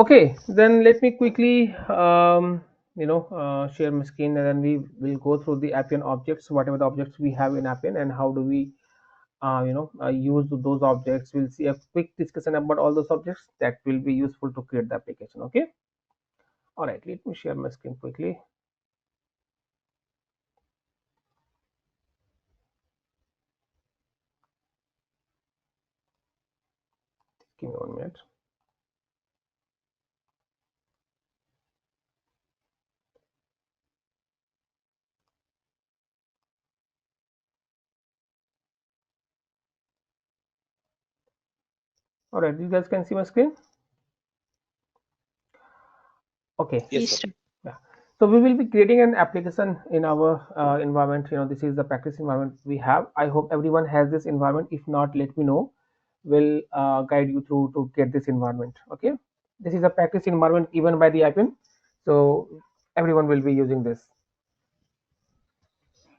Okay, then let me quickly share my screen, and then we will go through the Appian objects, whatever the objects we have in Appian, and how do we use those objects. We'll see a quick discussion about all those objects that will be useful to create the application. Okay. All right, let me share my screen quickly. Give me 1 minute. All right, you guys can see my screen. Okay. Yes, Yes, sir. sir. Yeah. So we will be creating an application in our environment. This is the practice environment we have. I hope everyone has this environment. If not, let me know. We'll guide you through to get this environment. Okay. This is a practice environment given by the Appian. So everyone will be using this.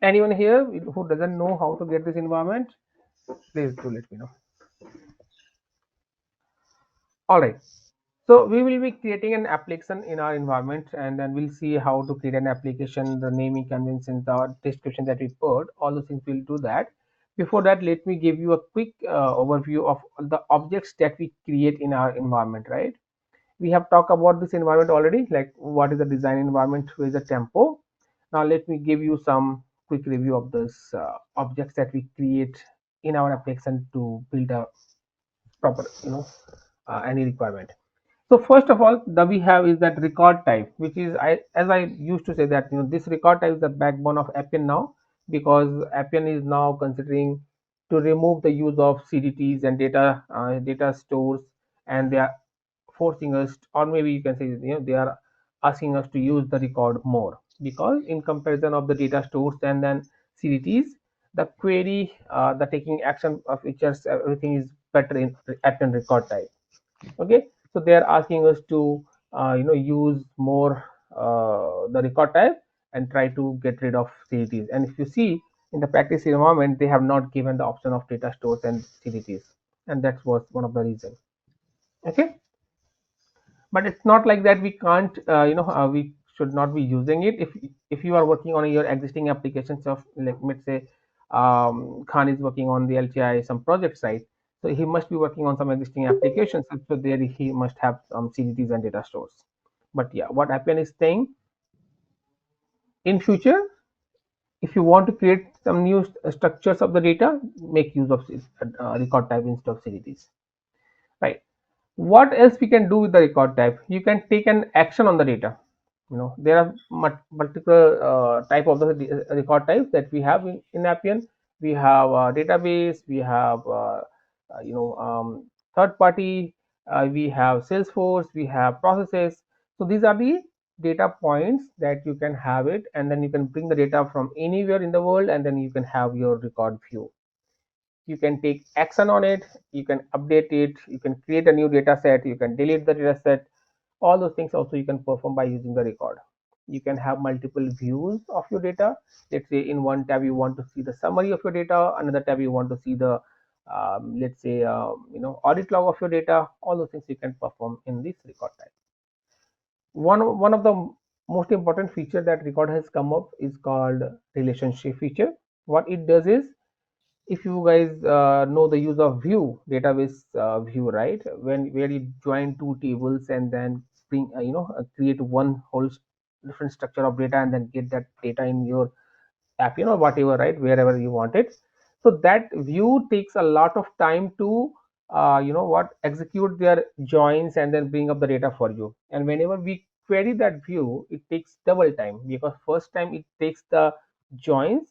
Anyone here who doesn't know how to get this environment, please do let me know. All right. So we will be creating an application in our environment, and then we'll see how to create an application, the naming conventions, the description that we put, all those things we'll do that. Before that, let me give you a quick overview of the objects that we create in our environment, right? We have talked about this environment already, like what is the design environment, where is the tempo. Now let me give you some quick review of those objects that we create in our application to build a proper, any requirement. So first of all, the we have is that record type, which is as I used to say that this record type is the backbone of Appian now, because Appian is now considering to remove the use of CDTs and data stores, and they are forcing us, or maybe you can say they are asking us to use the record more, because in comparison of the data stores and then CDTs, the query, the taking action of features, everything is better in Appian record type. Okay, so they are asking us to use more the record type and try to get rid of CDTs. And if you see in the practice environment, they have not given the option of data stores and CDTs, and that was one of the reasons. Okay, but it's not like that we can't we should not be using it. If you are working on your existing applications of, like, let's say Khan is working on the LTI some project site, so he must be working on some existing applications, so there he must have some CDTs and data stores. But yeah, what Appian is saying, in future, if you want to create some new structures of the data, make use of record type instead of CDTs, right? What else we can do with the record type? You can take an action on the data. There are multiple type of the record types that we have in Appian. We have database, we have third party, we have Salesforce, we have processes. So these are the data points that you can have it, and then you can bring the data from anywhere in the world, and then you can have your record view. You can take action on it, you can update it, you can create a new data set, you can delete the data set. All those things also you can perform by using the record. You can have multiple views of your data. Let's say in one tab you want to see the summary of your data, another tab you want to see the let's say audit log of your data. All those things you can perform in this record type. One of the most important feature that record has come up is called relationship feature. What it does is, if you guys know the use of view, database view, right, when where you join two tables and then bring create one whole different structure of data, and then get that data in your app, whatever, right, wherever you want it. So that view takes a lot of time to execute their joins and then bring up the data for you. And whenever we query that view, it takes double time, because first time it takes the joins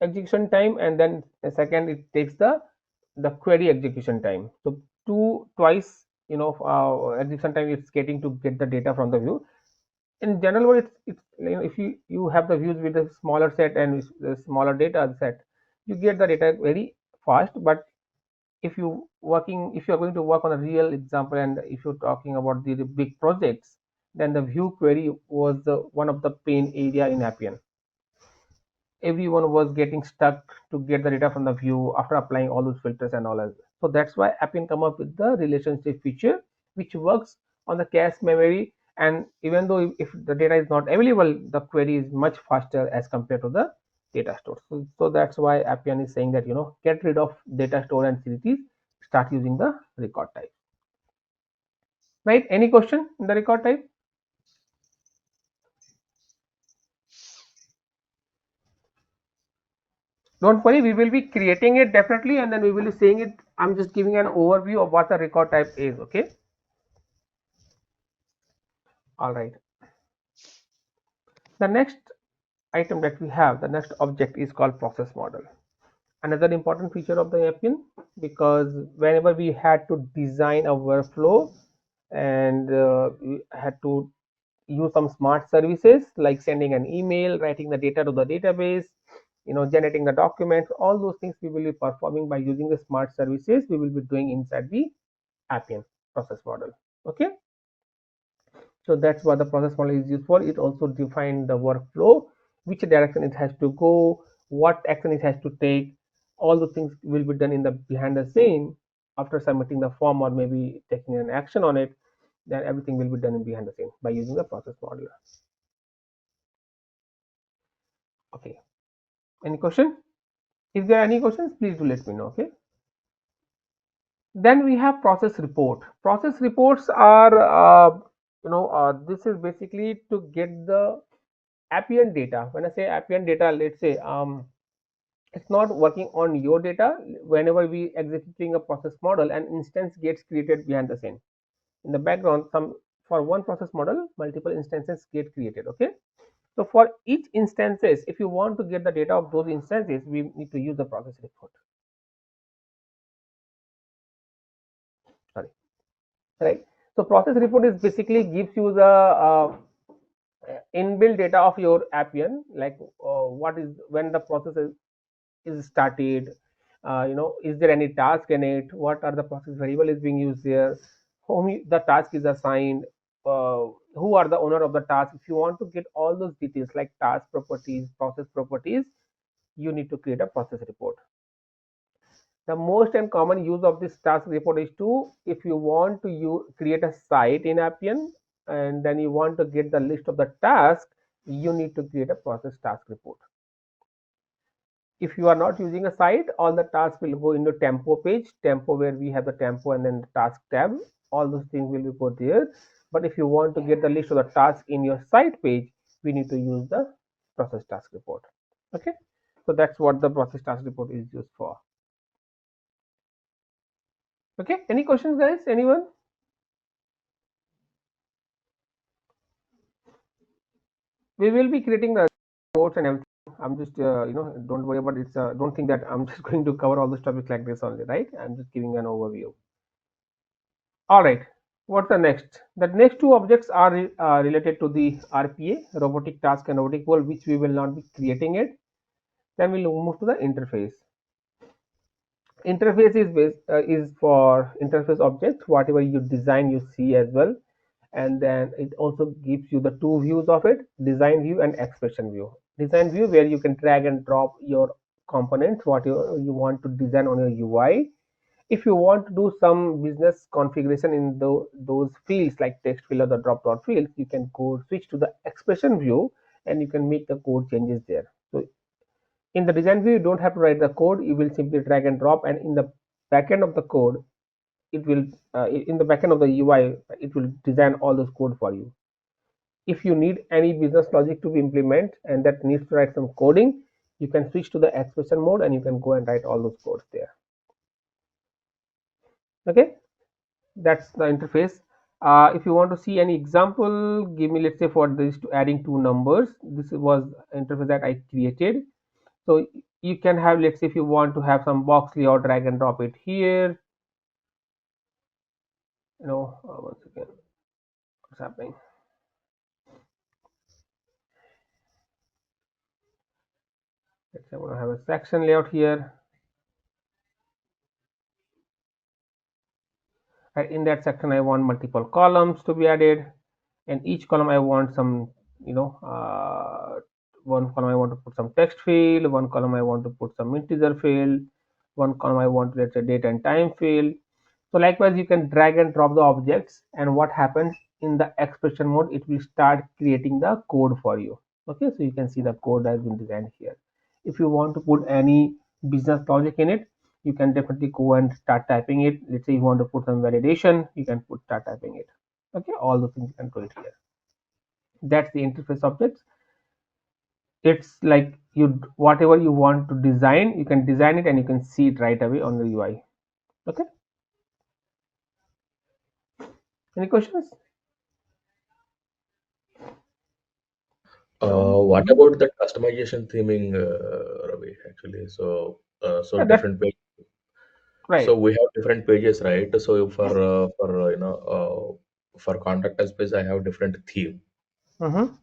execution time, and then second it takes the query execution time. So twice execution time it's getting to get the data from the view. In general, it's if you have the views with a smaller set and with the smaller data set, you get the data very fast. But if you're going to work on a real example, and if you're talking about the big projects, then the view query was the one of the pain area in Appian. Everyone was getting stuck to get the data from the view after applying all those filters and all that. So that's why Appian come up with the relationship feature, which works on the cache memory, and even though if the data is not available, the query is much faster as compared to the data store. So that's why Appian is saying that, get rid of data store and series, start using the record type. Right? Any question in the record type? Don't worry, we will be creating it definitely, and then we will be saying it. I'm just giving an overview of what the record type is. Okay. All right. The next item that we have, the next object, is called process model. Another important feature of the Appian, because whenever we had to design a workflow and we had to use some smart services like sending an email, writing the data to the database, generating the documents, all those things we will be performing by using the smart services we will be doing inside the Appian process model. Okay. So that's what the process model is used for. It also defines the workflow, which direction it has to go, what action it has to take. All the things will be done in the behind the scene after submitting the form or maybe taking an action on it. Then everything will be done in behind the scene by using the process model. Okay. Any question? If there are any questions, please do let me know. Okay. Then we have process report. Process reports are, this is basically to get the Appian data. When I say Appian data, let's say it's not working on your data. Whenever we executing a process model, an instance gets created behind the scene. In the background, for one process model, multiple instances get created. Okay. So for each instances, if you want to get the data of those instances, we need to use the process report. Sorry. Right. So process report is basically gives you the inbuilt data of your Appian, like what is when the process is started, is there any task in it, what are the process variable is being used there, whom the task is assigned, who are the owner of the task. If you want to get all those details like task properties, process properties, you need to create a process report. The most and common use of this task report is to, if you want to create a site in Appian and then you want to get the list of the task, you need to create a process task report. If you are not using a site, all the tasks will go into tempo page, tempo where we have the tempo and then the task tab. All those things will be put there. But if you want to get the list of the tasks in your site page, we need to use the process task report. Okay. So that's what the process task report is used for. Okay. Any questions, guys? Anyone? We will be creating the reports and everything. I'm just, don't worry about it. Don't think that I'm just going to cover all the topics like this only, right? I'm just giving an overview. All right. What's the next? The next two objects are related to the RPA, robotic task and robotic world, which we will not be creating it. Then we'll move to the interface. Interface is for interface objects, whatever you design, you see as well. And then it also gives you the two views of it, design view and expression view. Design view where you can drag and drop your components, what you want to design on your UI. If you want to do some business configuration in those fields like text field or the drop down fields, you can go switch to the expression view and you can make the code changes there. So in the design view, you don't have to write the code, you will simply drag and drop, and in the backend of the code, it will in the backend of the UI, it will design all those code for you. If you need any business logic to be implemented and that needs to write some coding, you can switch to the expression mode and you can go and write all those codes there. Okay, that's the interface. If you want to see any example, give me, let's say for this, to adding two numbers, this was interface that I created. So you can have, let's say if you want to have some box layout, drag and drop it here. Once again, what's happening? Let's say I want to have a section layout here. In that section, I want multiple columns to be added, and each column I want some, one column I want to put some text field, one column I want to put some integer field, one column I want, let's say, date and time field. So likewise, you can drag and drop the objects, and what happens in the expression mode, it will start creating the code for you. Okay, so you can see the code has been designed here. If you want to put any business logic in it, you can definitely go and start typing it. Let's say you want to put some validation, you can start typing it. Okay, all those things you can do it here. That's the interface objects. It's like you, whatever you want to design, you can design it and you can see it right away on the UI. Okay, any questions? What about the customization theming, Ravi? Actually, so Yeah, that's different page. So right. we have different pages, right? So for for contact us page, I have different theme. Mm-hmm.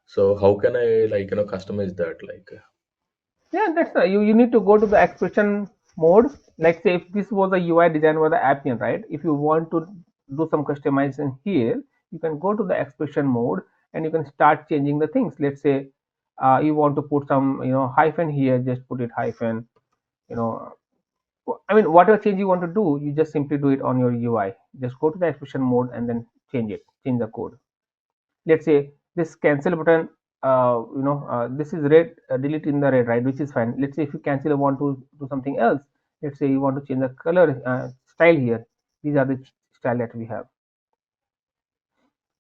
So how can I customize that? Yeah, that's you need to go to the expression mode. Like say if this was a UI design for the Appian, right? If you want to do some customization here, you can go to the expression mode and you can start changing the things. Let's say you want to put some hyphen here, just put it hyphen. You know, I mean whatever change you want to do, you just simply do it on your UI. Just go to the expression mode and then change the code. Let's say this cancel button, this is red, delete in the red, right, which is fine. Let's say if you cancel and want to do something else, let's say you want to change the color, style here. These are the style that we have.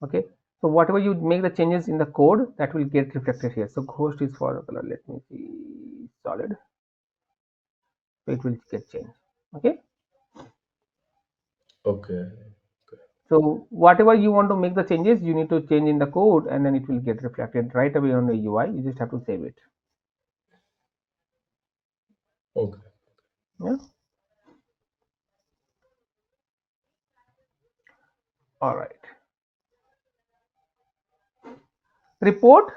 Okay, so whatever you make the changes in the code, that will get reflected here. So ghost is for color, let me see, solid, so it will get changed. Okay, Okay. so whatever you want to make the changes, you need to change in the code and then it will get reflected right away on the UI. You just have to save it. Okay. Yeah, all right. Report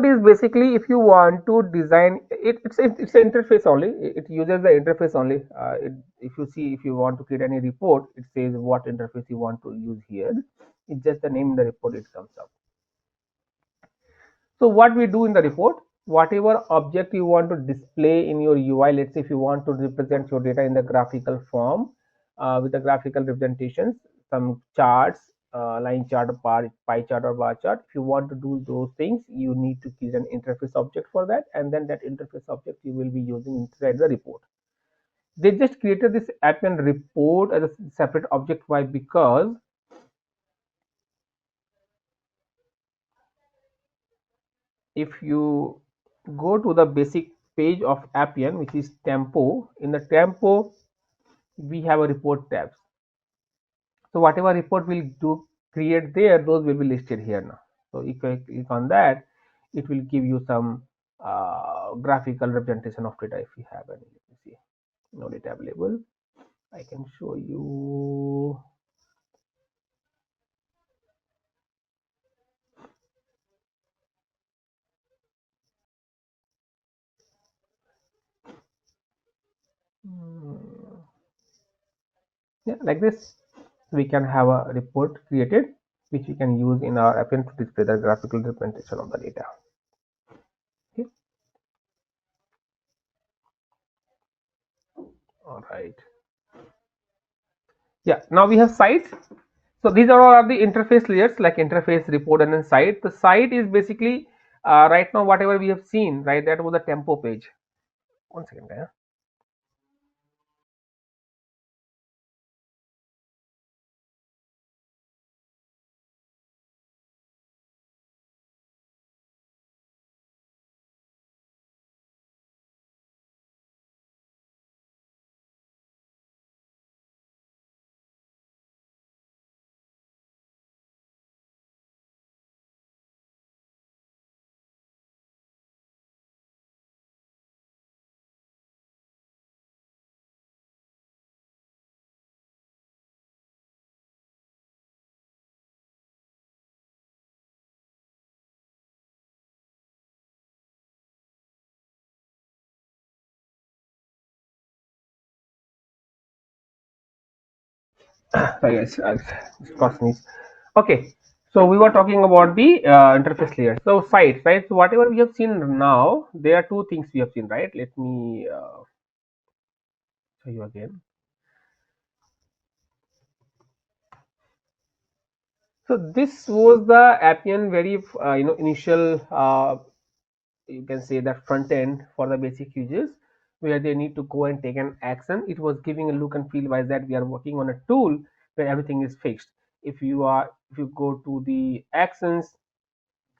is basically if you want to design it, it's an interface only. It uses the interface only. If you see, if you want to create any report, it says what interface you want to use here. It's just the name in the report, it comes up. So what we do in the report, whatever object you want to display in your UI, let's say if you want to represent your data in the graphical form, with the graphical representations, some charts, line chart, pie chart or bar chart. If you want to do those things, you need to create an interface object for that, and then that interface object you will be using inside the report. They just created this Appian report as a separate object. Why? Because if you go to the basic page of Appian, which is tempo, in the tempo we have a report tabs. So whatever report we'll do create there, those will be listed here now. So if I click on that, it will give you some graphical representation of data if you have any. Let me see. No data available. I can show you. Hmm, yeah, like this. We can have a report created which we can use in our Appian to display the graphical representation of the data. Okay. All right. Yeah, now we have site. So these are all of the interface layers like interface, report, and then site. The site is basically right now whatever we have seen, right? That was the tempo page. One second, guys. Sorry, guys. Just crossing this. Okay. So we were talking about the interface layer. So site, right? So whatever we have seen now, there are two things we have seen, right? Let me show you again. So this was the Appian very initial you can say that front end for the basic users, where they need to go and take an action. It was giving a look and feel wise that we are working on a tool where everything is fixed. If you go to the actions,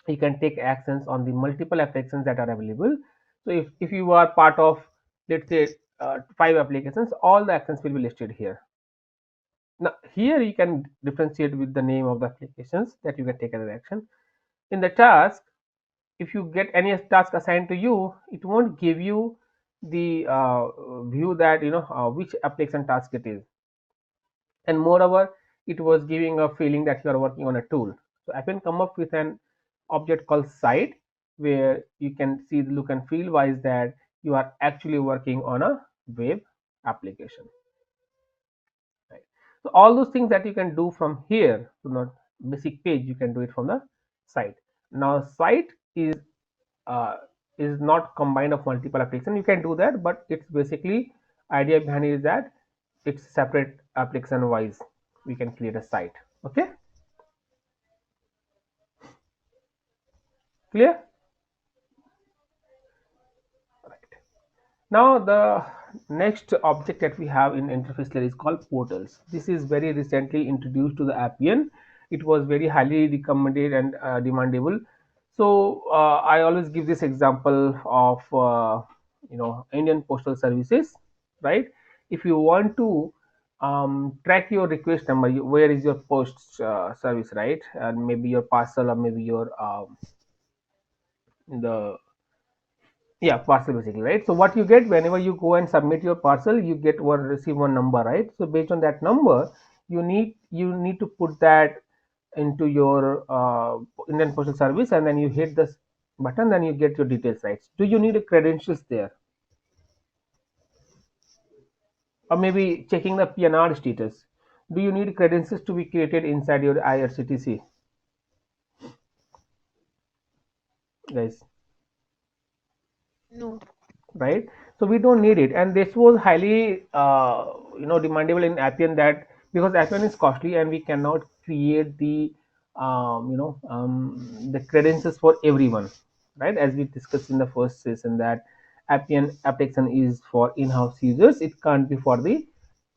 you can take actions on the multiple applications that are available. So if you are part of, let's say, 5 applications, all the actions will be listed here. Now here you can differentiate with the name of the applications that you can take as an action. In the task, if you get any task assigned to you, it won't give you the view that which application task it is. And moreover, it was giving a feeling that you are working on a tool. So I can come up with an object called site, where you can see the look and feel wise that you are actually working on a web application, right? So all those things that you can do from here to the basic page, you can do it from the site. Now site uh, is not combined of multiple applications. You can do that, but it's basically idea behind it is that it's separate application wise. We can create a site. Okay, clear? Right. Now the next object that we have in interface layer is called portals. This is very recently introduced to the Appian. It was very highly recommended and demandable. So I always give this example of Indian Postal Services, right? If you want to track your request number, where is your post service, right? And maybe your parcel, or maybe your the yeah, parcel basically, right? So what you get whenever you go and submit your parcel, you get one receive one number, right? So based on that number, you need to put that into your Indian Postal Service, and then you hit this button, then you get your details, right? Do you need a credentials there, or maybe checking the PNR status? Do you need credentials to be created inside your IRCTC, guys? No. Right? So we don't need it, and this was highly demandable in Appian, that because Appian is costly and we cannot create the credentials for everyone, right? As we discussed in the first session, that Appian application is for in-house users, it can't be for the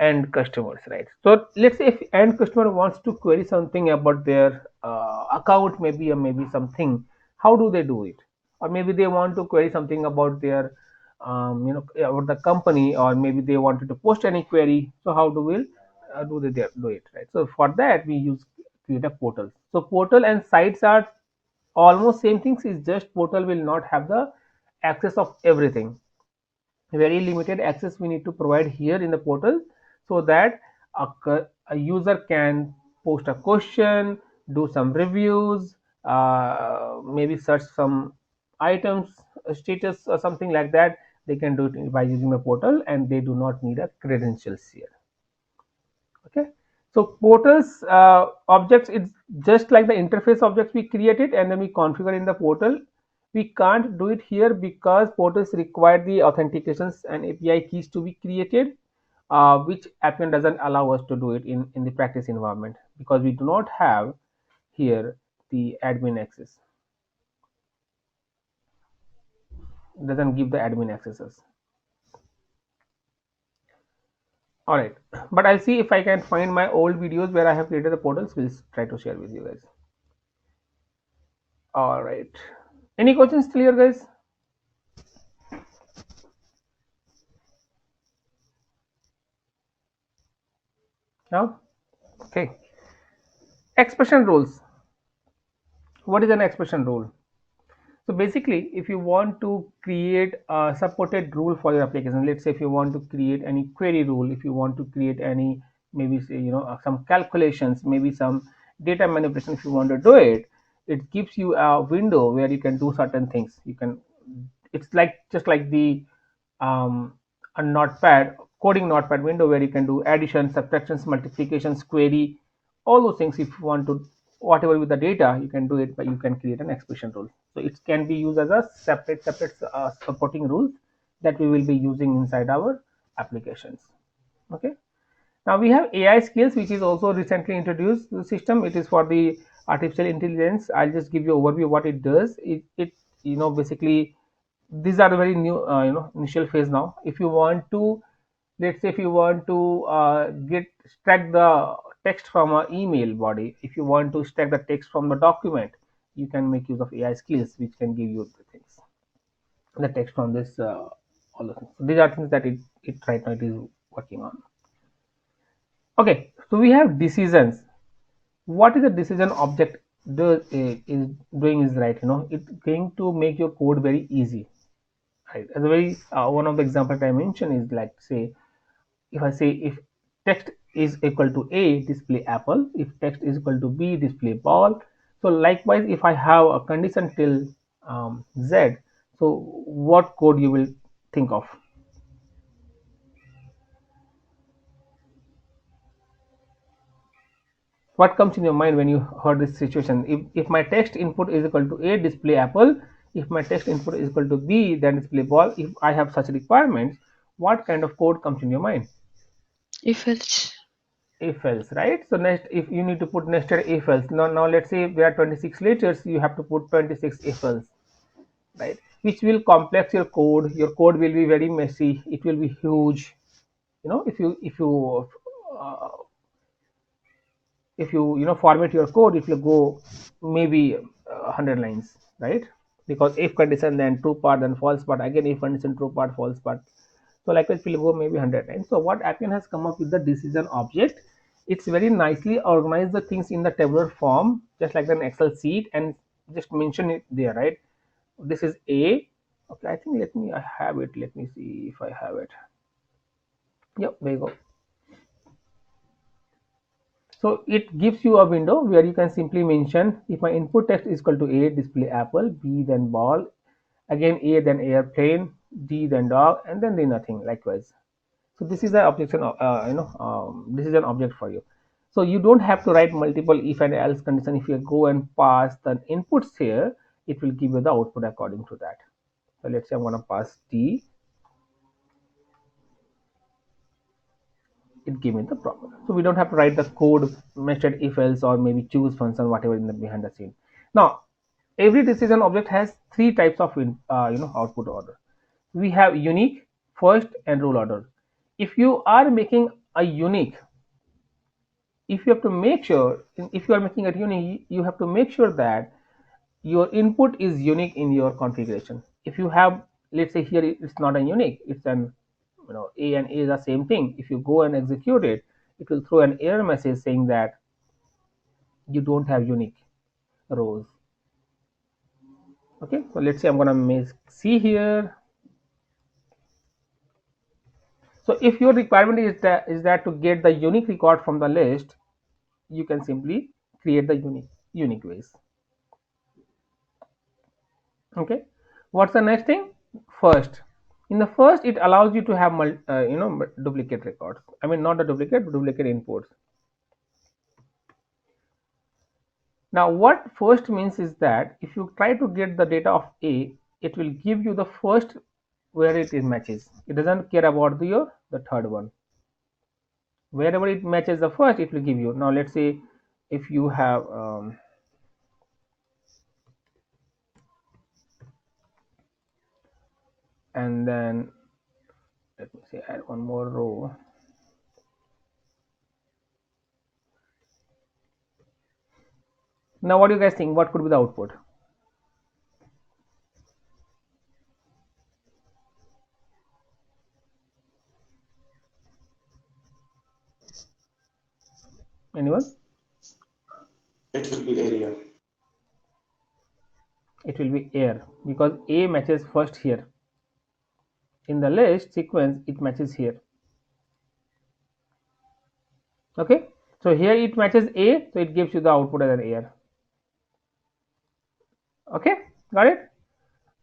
end customers, right? So let's say if end customer wants to query something about their account, maybe, or maybe something, how do they do it? Or maybe they want to query something about their about the company, or maybe they wanted to post any query. So how do they do it, right? So for that we use create a portal. So portal and sites are almost same things, is just portal will not have the access of everything. Very limited access we need to provide here in the portal, so that a user can post a question, do some reviews, maybe search some items status or something like that. They can do it by using the portal, and they do not need a credentials here. Okay, so portals objects, it's just like the interface objects we created and then we configure in the portal. We can't do it here because portals require the authentications and API keys to be created, which Appian doesn't allow us to do it in the practice environment, because we do not have here the admin access. It doesn't give the admin accesses. All right, but I'll see if I can find my old videos where I have created the portals. We'll try to share with you guys. All right. Any questions still here, guys? No? Okay. Expression rules. What is an expression rule? So basically, if you want to create a supported rule for your application, let's say if you want to create any query rule, if you want to create any, maybe say, some calculations, maybe some data manipulation, if you want to do it, it gives you a window where you can do certain things. You can, it's like just like the a notepad, coding notepad window, where you can do addition, subtractions, multiplications, query, all those things. If you want to whatever with the data, you can do it, but you can create an expression rule. So it can be used as a separate supporting rules that we will be using inside our applications. Okay, Now we have AI skills, which is also recently introduced to the system. It is for the artificial intelligence. I'll just give you overview what it does. It basically these are very new initial phase now. If you want to, let's say if you want to get extract the text from an email body, if you want to extract the text from the document, you can make use of AI skills, which can give you the things, the text from this all the things. So these are things that it right now it is working on. Okay, so we have decisions. What is a decision object is doing is right, it's going to make your code very easy, right? As a very one of the examples I mentioned is like, say, if I say if text is equal to A, display apple. If text is equal to B, display ball. So likewise, if I have a condition till Z, so what code you will think of? What comes in your mind when you heard this situation? If my text input is equal to A, display apple. If my text input is equal to B, then display ball. If I have such requirements, what kind of code comes in your mind? If else. If else, right? So next, if you need to put nested if else. Now let's say there are 26 letters, you have to put 26 if else, right? Which will complex your code. Your code will be very messy. It will be huge. Uh, if you format your code, it will go maybe 100 lines, right? Because if condition, then true part, then false part, again if condition, true part, false part. So likewise, it will go maybe 100 lines. So what Appian has come up with the decision object, it's very nicely organized the things in the tabular form, just like an Excel sheet, and just mention it there, right? This is A. Okay, I think I have it. Let me see if I have it. Yep, there you go. So it gives you a window where you can simply mention, if my input text is equal to A, display apple, B then ball, again A then airplane, D then dog, and then nothing, likewise. So this is the objection this is an object for you. So you don't have to write multiple if and else condition. If you go and pass the inputs here, it will give you the output according to that. So let's say I'm going to pass D, it gave me the problem. So we don't have to write the code method if else or maybe choose function, whatever in the behind the scene. Now every decision object has three types of output order. We have unique, first, and rule order. If you are making a unique, if you have to make sure, if you are making it unique, you have to make sure that your input is unique in your configuration. If you have, let's say here it's not a unique, it's an A and A is the same thing. If you go and execute it, it will throw an error message saying that you don't have unique rows. Okay, so let's say I'm gonna make C here. So if your requirement is that to get the unique record from the list, you can simply create the unique ways. Okay, what's the next thing? First, in the first, it allows you to have duplicate records. I mean, not the duplicate, but duplicate inputs. Now what first means is that if you try to get the data of A, it will give you the first where it matches. It doesn't care about the third one. Wherever it matches the first, it will give you. Now let's say if you have and then let me say add one more row. Now what do you guys think? What could be the output? Anyone? It will be area. It will be air, because A matches first here. In the list sequence, it matches here. Okay, so here it matches A, so it gives you the output as an air. Okay, got it?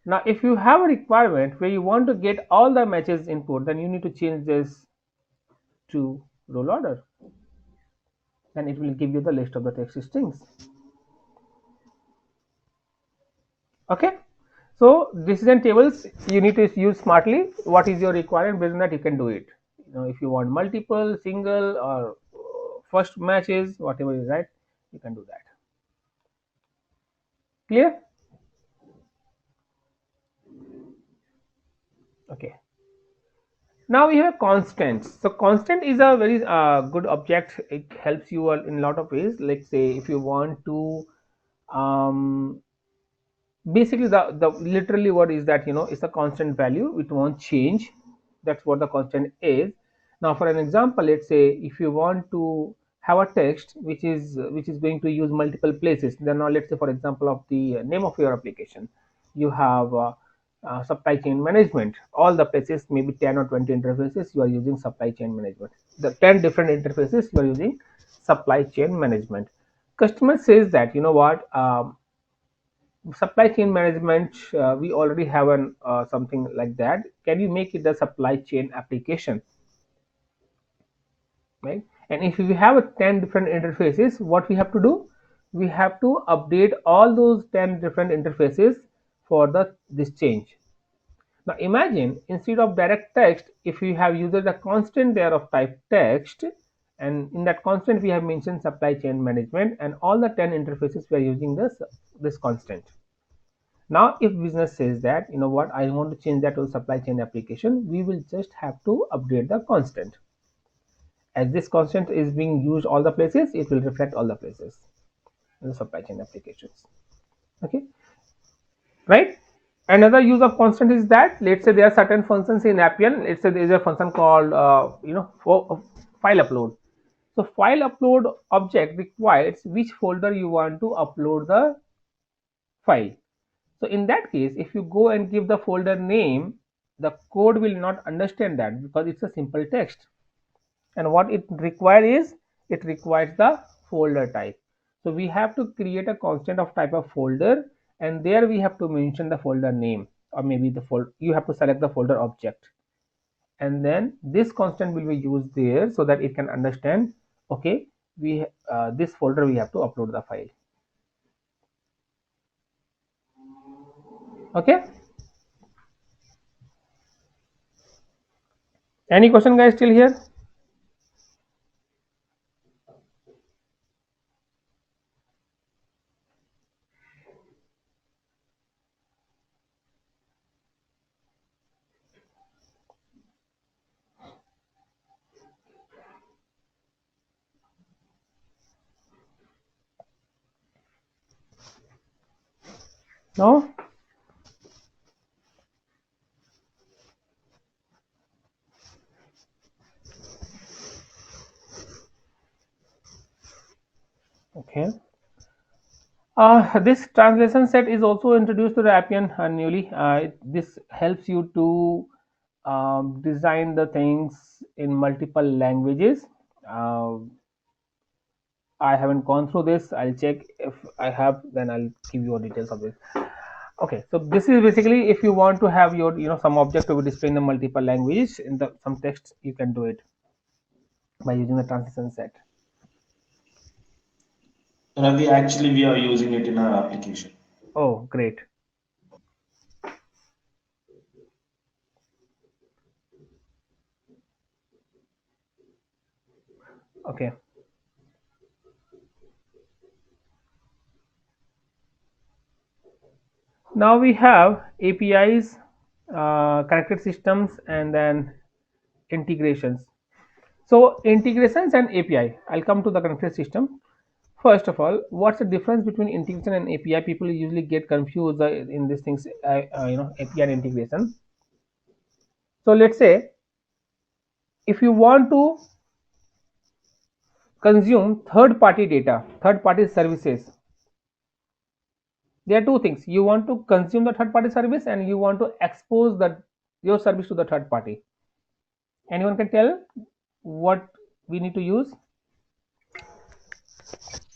Now if you have a requirement where you want to get all the matches input, then you need to change this to rule order. Then it will give you the list of the text strings. Okay, so decision tables you need to use smartly. What is your requirement? Based on that you can do it. if you want multiple, single, or first matches, whatever is right, you can do that. Clear? Okay. Now we have constants. So constant is a very good object. It helps you in a lot of ways. Let's say if you want to um, basically the literally what is that, it's a constant value, it won't change. That's what the constant is. Now for an example, let's say if you want to have a text which is going to use multiple places, then now let's say for example of the name of your application, you have supply chain management, all the places, maybe 10 or 20 interfaces you are using supply chain management, the 10 different interfaces you are using supply chain management. Customer says that, what, supply chain management, we already have an something like that, can you make it a supply chain application, right? And if we have a 10 different interfaces, what we have to do, we have to update all those 10 different interfaces for this change. Now imagine instead of direct text, if we have used a constant there of type text, and in that constant we have mentioned supply chain management, and all the 10 interfaces we are using this constant. Now if business says that, what, I want to change that to supply chain application, we will just have to update the constant. As this constant is being used all the places, it will reflect all the places in the supply chain applications. Okay, right? Another use of constant is that, let's say there are certain functions in Appian. Let's say there is a function called for file upload. So file upload object requires which folder you want to upload the file. So in that case, if you go and give the folder name, the code will not understand that because it's a simple text. And what it requires is, it requires the folder type. So we have to create a constant of type of folder, and there we have to mention the folder name, or maybe the folder, you have to select the folder object, and then this constant will be used there so that it can understand, okay, we this folder we have to upload the file. Okay, any question guys still here? No? Okay. This translation set is also introduced to the Appian newly. This helps you to design the things in multiple languages. Uh, I haven't gone through this. I'll check if I have, then I'll give you details of this. Okay, so this is basically if you want to have your some object to be displayed in the multiple languages in the some text, you can do it by using the translation set. Ravi, actually, we are using it in our application. Oh, great. Okay. Now we have APIs, connected systems, and then integrations. So integrations and API. I'll come to the connected system. First of all, what's the difference between integration and API? People usually get confused in these things, API and integration. So let's say if you want to consume third-party data, third-party services, there are two things. You want to consume the third-party service, and you want to expose your service to the third party. Anyone can tell what we need to use?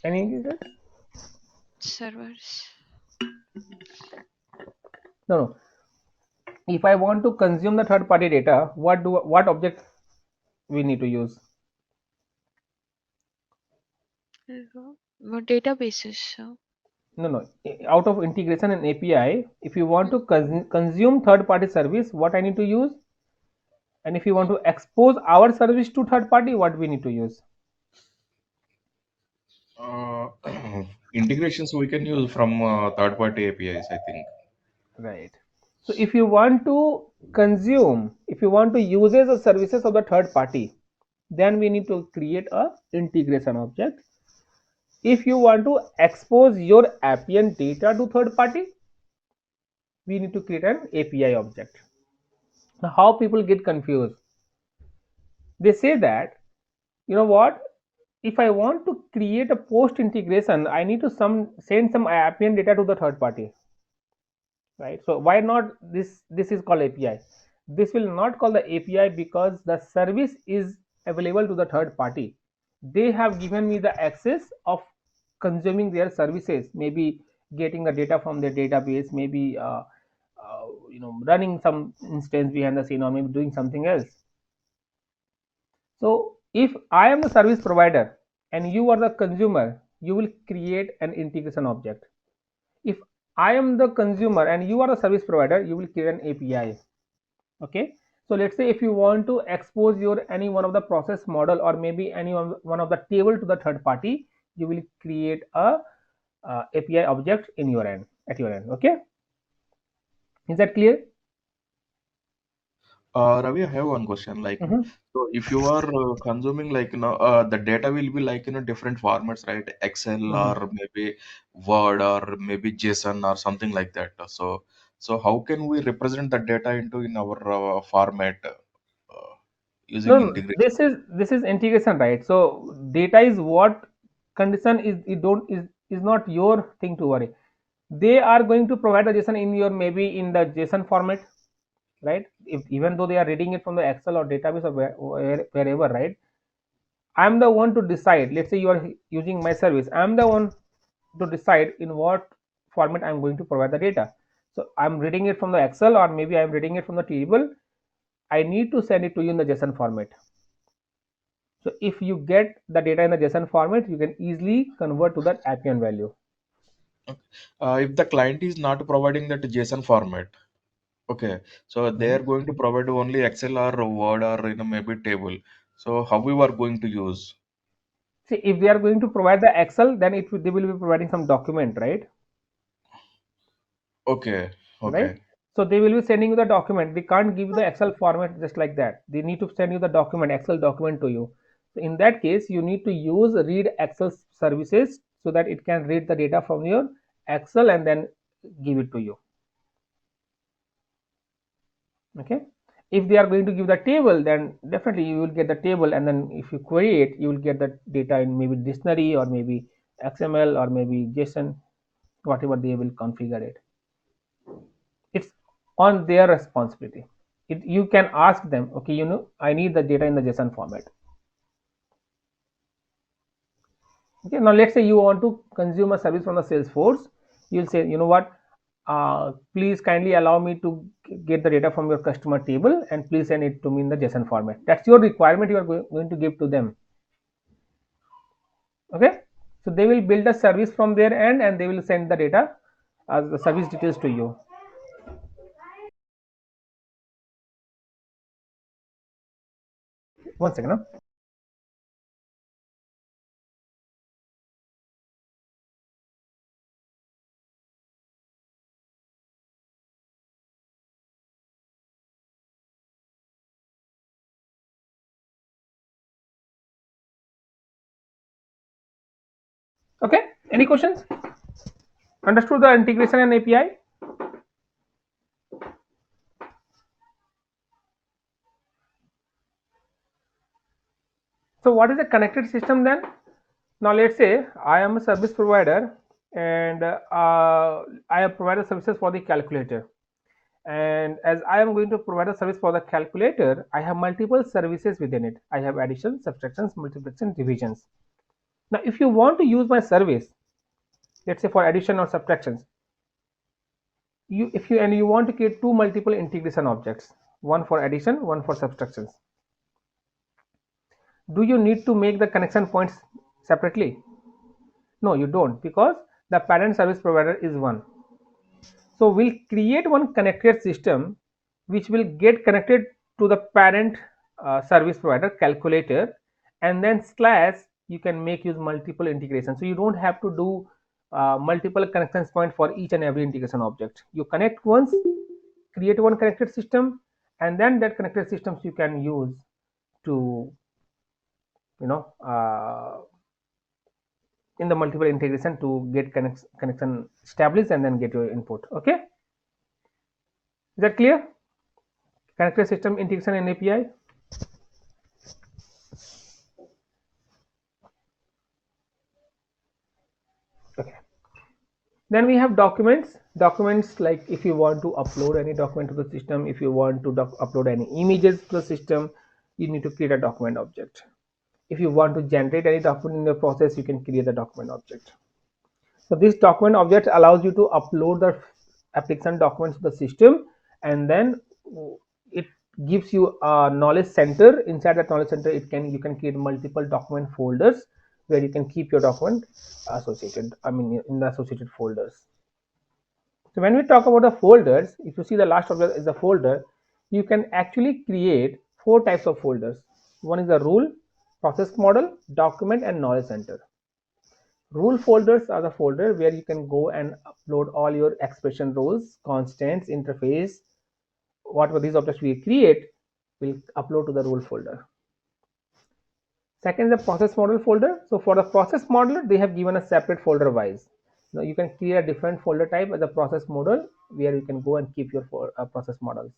Any? Servers. No. If I want to consume the third party data, what object we need to use? More databases. So. No. Out of integration and API, if you want to consume third party service, what I need to use? And if you want to expose our service to third party, what we need to use? Uh, integrations we can use from third-party APIs, I think. Right. So if you want to consume, if you want to use the services of the third party, then we need to create a integration object. If you want to expose your Appian data to third party, we need to create an API object. Now, how people get confused? They say that, you know what? If I want to create a post integration, I need to send some Appian data to the third party, right? So why not this is called API? This will not call the API because the service is available to the third party. They have given me the access of consuming their services, maybe getting the data from their database, maybe running some instance behind the scene, or maybe doing something else. So if I am the service provider and you are the consumer, you will create an integration object. If I am the consumer and you are the service provider, you will create an API. Okay. So let's say if you want to expose your any one of the process model or maybe any one of the table to the third party, you will create a API object in your end at your end. Okay. Is that clear? Ravi, I have one question. Mm-hmm. So if you are consuming the data will be different formats, right? Excel Mm-hmm. or maybe Word or maybe JSON or something like that. So how can we represent the data into in our format using No, no, integration? this is integration, right? So data is what condition is it don't is not your thing to worry. They are going to provide the JSON in your maybe in the JSON format, right? If even though they are reading it from the Excel or database or wherever, right? I'm the one to decide. Let's say you are using my service. I'm the one to decide in what format I'm going to provide the data. So I'm reading it from the Excel or maybe I'm reading it from the table. I need to send it to you in the JSON format. So if you get the data in the JSON format, you can easily convert to that Appian value. If the client is not providing that JSON format, okay, so they Mhm. are going to provide only Excel or Word or maybe table. So how we are going to use? See, if they are going to provide the Excel, then they will be providing some document, right? Okay, Right. okay. So they will be sending you the document. They can't give you the Excel format just like that. They need to send you the document, Excel document to you. So in that case, you need to use read Excel services so that it can read the data from your Excel and then give it to you. Okay. If they are going to give the table, then definitely you will get the table, and then if you query it, you will get the data in maybe dictionary or maybe XML or maybe JSON, whatever they will configure it. It's on their responsibility. You can ask them, okay, I need the data in the JSON format. Okay, now let's say you want to consume a service from the Salesforce. You'll say, you know what, please kindly allow me to get the data from your customer table and please send it to me in the JSON format. That's your requirement you are going to give to them. Okay, so they will build a service from their end and they will send the data as the service details to you. One second. Huh? Okay, any questions? Understood the integration and API? So what is a connected system then? Now let's say I am a service provider and I have provided services for the calculator. And as I am going to provide a service for the calculator, I have multiple services within it. I have addition, subtractions, multiplication, divisions. Now if you want to use my service, let's say for addition or subtractions, you want to create two multiple integration objects, one for addition, one for subtractions. Do you need to make the connection points separately? No, you don't, because the parent service provider is one. So we'll create one connected system which will get connected to the parent service provider calculator, and then slash you can make use multiple integration. So you don't have to do multiple connections point for each and every integration object. You connect once, create one connected system, and then that connected systems you can use to in the multiple integration to get connection established and then get your input. Okay, is that clear? Connected system integration and API. Okay. Then we have documents. Documents, like if you want to upload any document to the system, if you want to upload any images to the system, you need to create a document object. If you want to generate any document in the process, you can create a document object. So this document object allows you to upload the application documents to the system, and then it gives you a knowledge center. Inside that knowledge center, you can create multiple document folders where you can keep your document associated, in the associated folders. So when we talk about the folders, if you see the last object is a folder, you can actually create 4 types of folders. One is the rule, process model, document, and knowledge center. Rule folders are the folder where you can go and upload all your expression rules, constants, interface, whatever these objects we create, will upload to the rule folder. Second is the process model folder. So for the process model, they have given a separate folder wise. Now you can create a different folder type as a process model where you can go and keep your process models.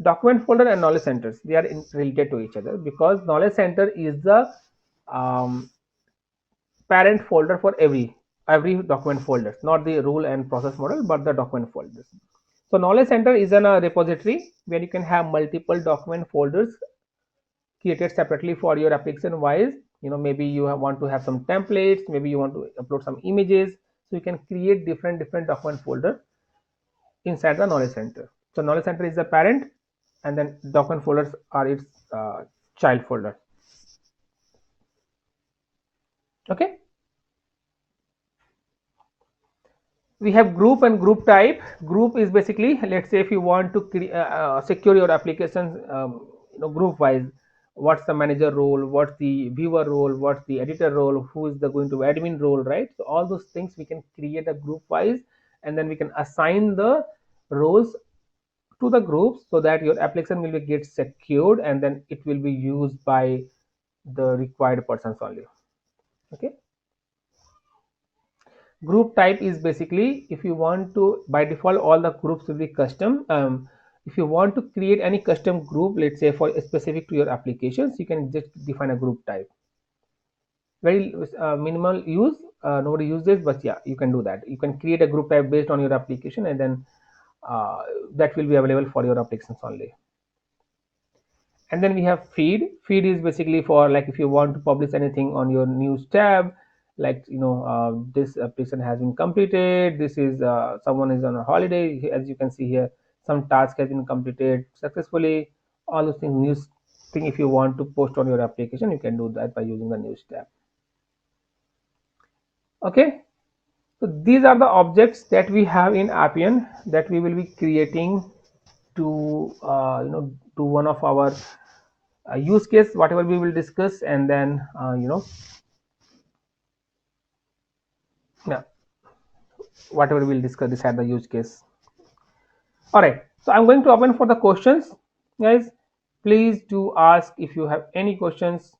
Document folder and knowledge centers, they are related to each other because knowledge center is the parent folder for every document folder, not the rule and process model, but the document folders. So knowledge center is a repository where you can have multiple document folders created separately for your application wise. Maybe you want to have some templates, maybe you want to upload some images, so you can create different document folder inside the knowledge center. So knowledge center is the parent, and then document folders are its child folder. Okay, we have group and group type. Group is basically, let's say if you want to secure your applications group wise, what's the manager role, what's the viewer role, what's the editor role, who is the going to admin role, right? So all those things we can create a group wise, and then we can assign the roles to the groups so that your application will be get secured, and then it will be used by the required persons only. Okay, group type is basically, if you want to, by default all the groups will be custom. If you want to create any custom group, let's say for specific to your applications, you can just define a group type. Very minimal use, nobody uses this, but yeah, you can do that. You can create a group type based on your application, and then that will be available for your applications only. And then we have feed. Feed is basically for, like, if you want to publish anything on your news tab, like this application has been completed, this is someone is on a holiday, as you can see here, some task has been completed successfully, all those things, news thing. If you want to post on your application, you can do that by using the news tab. Okay, so these are the objects that we have in Appian that we will be creating to to one of our use case, whatever we will discuss, and then yeah, whatever we'll discuss, this had the use case. All right, so I'm going to open for the questions, guys. Please do ask if you have any questions.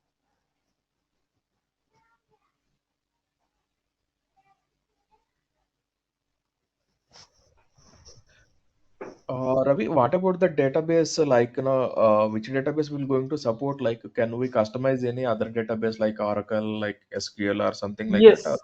Ravi, what about the database? Like, which database will going to support? Like, can we customize any other database like Oracle, like SQL or something like that?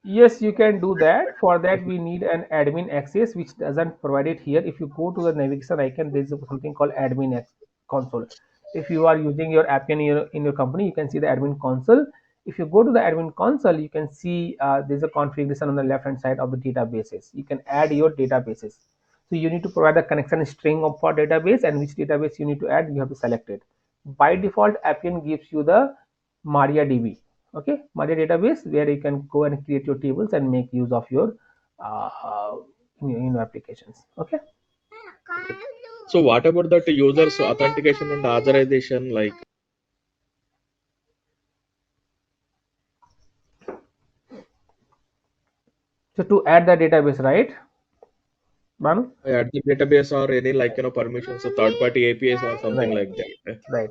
Yes, you can do that. For that, we need an admin access, which doesn't provide it here. If you go to the navigation icon, there is something called admin console. If you are using your Appian in your company, you can see the admin console. If you go to the admin console, you can see there's a configuration on the left hand side of the databases. You can add your databases. So you need to provide the connection string of for database, and which database you need to add, you have to select it. By default, Appian gives you the MariaDB. Okay, Maria database, where you can go and create your tables and make use of your applications. Okay, So what about that users authentication and authorization? Like So to add the database, right, Banu? add the database or any like permissions, so third party APIs or something Right, like that. right.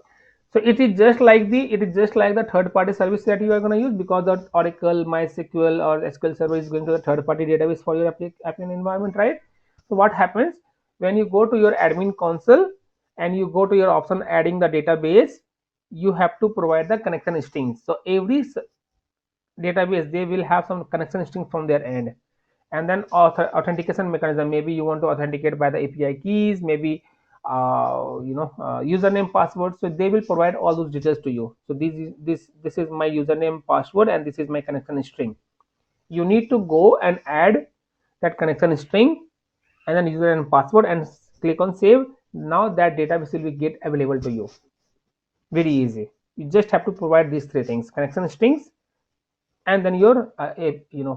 So it is just like the third party service that you are going to use, because the Oracle, MySQL or SQL server is going to the third party database for your Appian environment, right? So what happens when you go to your admin console and you go to your option adding the database, you have to provide the connection strings. So every database, they will have some connection string from their end, and then authentication mechanism. Maybe you want to authenticate by the API keys, maybe username, password. So they will provide all those details to you. So this is my username, password, and this is my connection string. You need to go and add that connection string and then username and password and click on save. Now that database will be get available to you. Very easy. You just have to provide these three things: connection strings, and then your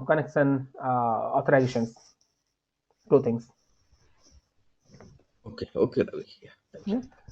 connection authorizations. Two things. Okay, okay, Ravi. Yeah, thank you. Yeah.